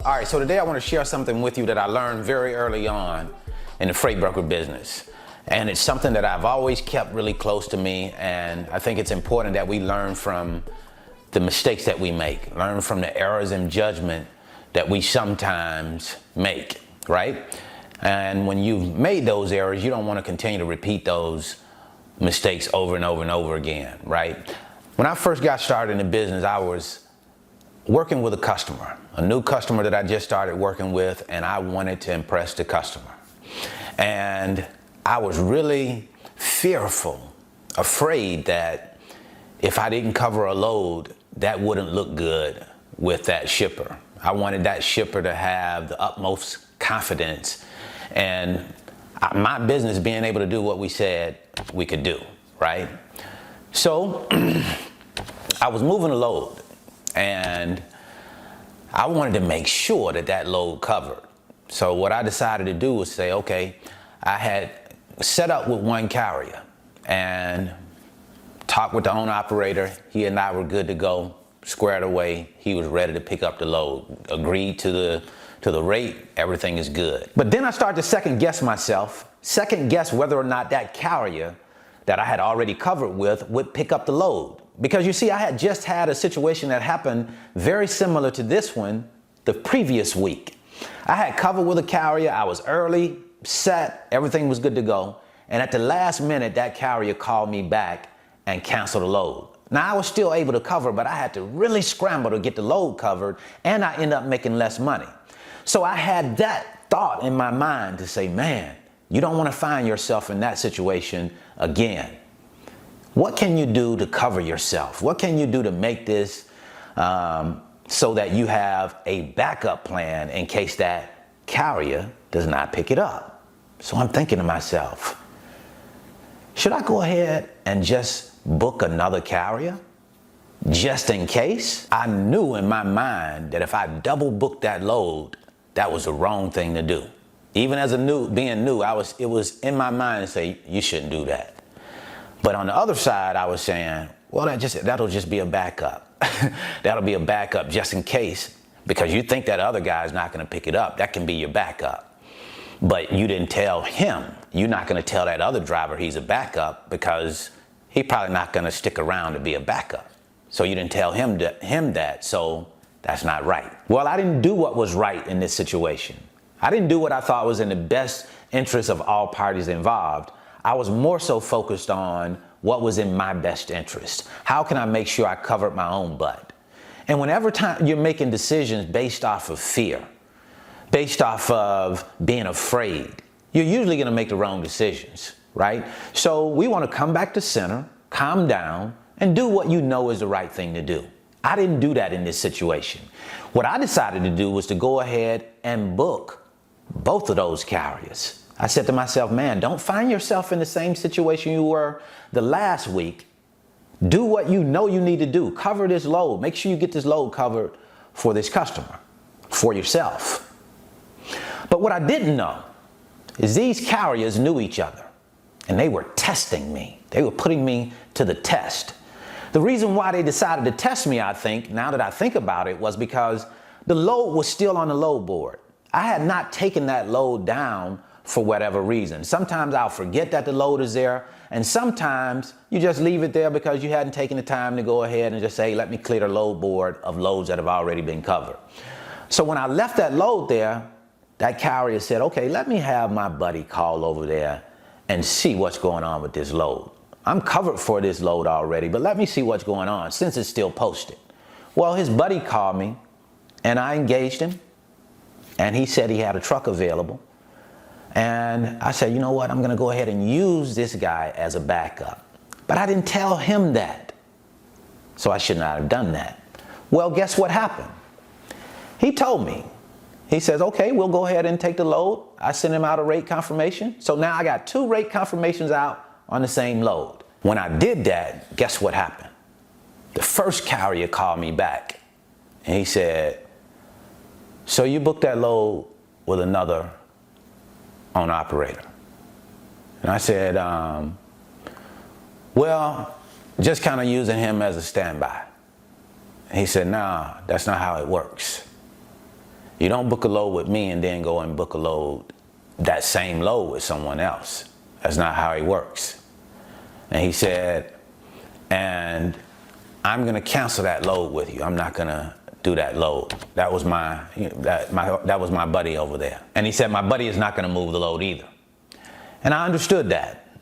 All right, so today I want to share something with you that I learned very early on in the freight broker business. And it's something that I've always kept really close to me, and I think it's important that we learn from the mistakes that we make, learn from the errors in judgment that we sometimes make, right? And when you've made those errors, you don't want to continue to repeat those mistakes over and over and over again, right? When I first got started in the business, I was working with a new customer that I just started working with, and I wanted to impress the customer. And I was really fearful, afraid that if I didn't cover a load, that wouldn't look good with that shipper. I wanted that shipper to have the utmost confidence and my business being able to do what we said we could do, right? So I was moving a load, and I wanted to make sure that that load covered. So what I decided to do was say, okay, I had set up with one carrier and talked with the owner operator. He and I were good to go, squared away. He was ready to pick up the load, agreed to the rate, everything is good. But then I started to second guess myself, second guess whether or not that carrier that I had already covered with would pick up the load. Because you see, I had just had a situation that happened very similar to this one the previous week. I had covered with a carrier, I was early, set, everything was good to go. And at the last minute, that carrier called me back and canceled the load. Now, I was still able to cover, but I had to really scramble to get the load covered, and I ended up making less money. So I had that thought in my mind to say, man, you don't want to find yourself in that situation again. What can you do to cover yourself? What can you do to make this so that you have a backup plan in case that carrier does not pick it up? So I'm thinking to myself, should I go ahead and just book another carrier just in case? I knew in my mind that if I double booked that load, that was the wrong thing to do. Even as being new, it was in my mind to say, you shouldn't do that. But on the other side, I was saying, well, that'll just be a backup. That'll be a backup just in case, because you think that other guy's not going to pick it up. That can be your backup. But you didn't tell him. You're not going to tell that other driver he's a backup because he's probably not going to stick around to be a backup. So you didn't tell him that, so that's not right. Well, I didn't do what was right in this situation. I didn't do what I thought was in the best interest of all parties involved. I was more so focused on what was in my best interest. How can I make sure I covered my own butt? And whenever you're making decisions based off of fear, based off of being afraid, you're usually going to make the wrong decisions, right? So we want to come back to center, calm down, and do what you know is the right thing to do. I didn't do that in this situation. What I decided to do was to go ahead and book both of those carriers. I said to myself, man, don't find yourself in the same situation you were the last week. Do what you know you need to do. Cover this load. Make sure you get this load covered for this customer, for yourself. But what I didn't know is these carriers knew each other, and they were testing me. They were putting me to the test. The reason why they decided to test me, I think, now that I think about it, was because the load was still on the load board. I had not taken that load down for whatever reason. Sometimes I'll forget that the load is there, and sometimes you just leave it there because you hadn't taken the time to go ahead and just say, let me clear the load board of loads that have already been covered. So when I left that load there, that carrier said, okay, let me have my buddy call over there and see what's going on with this load. I'm covered for this load already, but let me see what's going on since it's still posted. Well, his buddy called me, and I engaged him, and he said he had a truck available. And I said, you know what, I'm going to go ahead and use this guy as a backup. But I didn't tell him that. So I should not have done that. Well, guess what happened? He told me. He says, okay, we'll go ahead and take the load. I sent him out a rate confirmation. So now I got 2 rate confirmations out on the same load. When I did that, guess what happened? The first carrier called me back, and he said, so you booked that load with another owner operator? And I said, well, just kind of using him as a standby. And he said, no, that's not how it works. You don't book a load with me and then go and book a load, that same load, with someone else. That's not how it works. And he said, and I'm gonna cancel that load with you. I'm not gonna do that load. That was that was my buddy over there. And he said, my buddy is not gonna move the load either. And I understood that.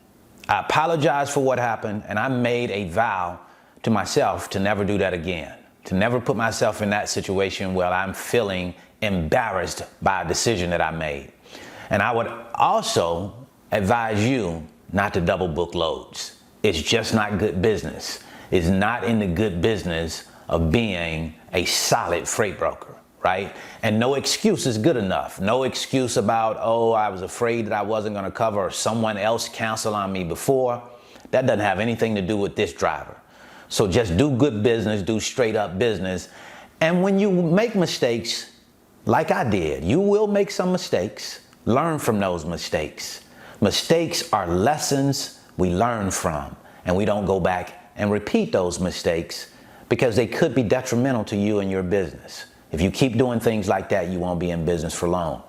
I apologized for what happened, and I made a vow to myself to never do that again, to never put myself in that situation where I'm feeling embarrassed by a decision that I made. And I would also advise you not to double book loads. It's just not good business. It's not in the good business of being a solid freight broker, right? And no excuse is good enough. No excuse about, oh, I was afraid that I wasn't gonna cover, or someone else canceled on me before. That doesn't have anything to do with this driver. So just do good business, do straight up business. And when you make mistakes, like I did, you will make some mistakes. Learn from those mistakes. Mistakes are lessons we learn from, and we don't go back and repeat those mistakes because they could be detrimental to you and your business. If you keep doing things like that, you won't be in business for long.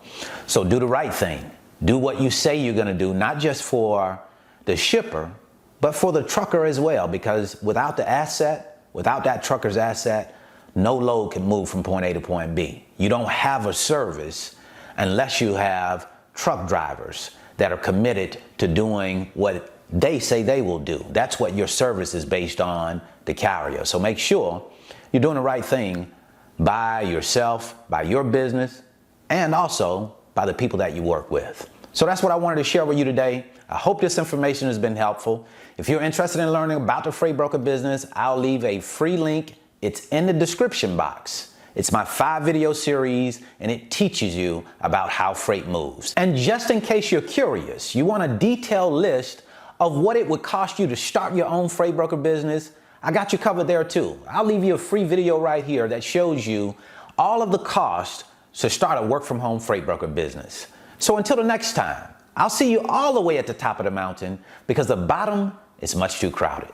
So do the right thing. Do what you say you're gonna do, not just for the shipper, but for the trucker as well, because without the asset, without that trucker's asset, no load can move from point A to point B. You don't have a service unless you have truck drivers that are committed to doing what they say they will do. That's what your service is based on, the carrier. So make sure you're doing the right thing by yourself, by your business, and also by the people that you work with. So that's what I wanted to share with you today. I hope this information has been helpful. If you're interested in learning about the freight broker business, I'll leave a free link. It's in the description box. It's my 5-video series, and it teaches you about how freight moves. And just in case you're curious, you want a detailed list of what it would cost you to start your own freight broker business, I got you covered there too. I'll leave you a free video right here that shows you all of the costs to start a work from home freight broker business. So until the next time, I'll see you all the way at the top of the mountain, because the bottom is much too crowded.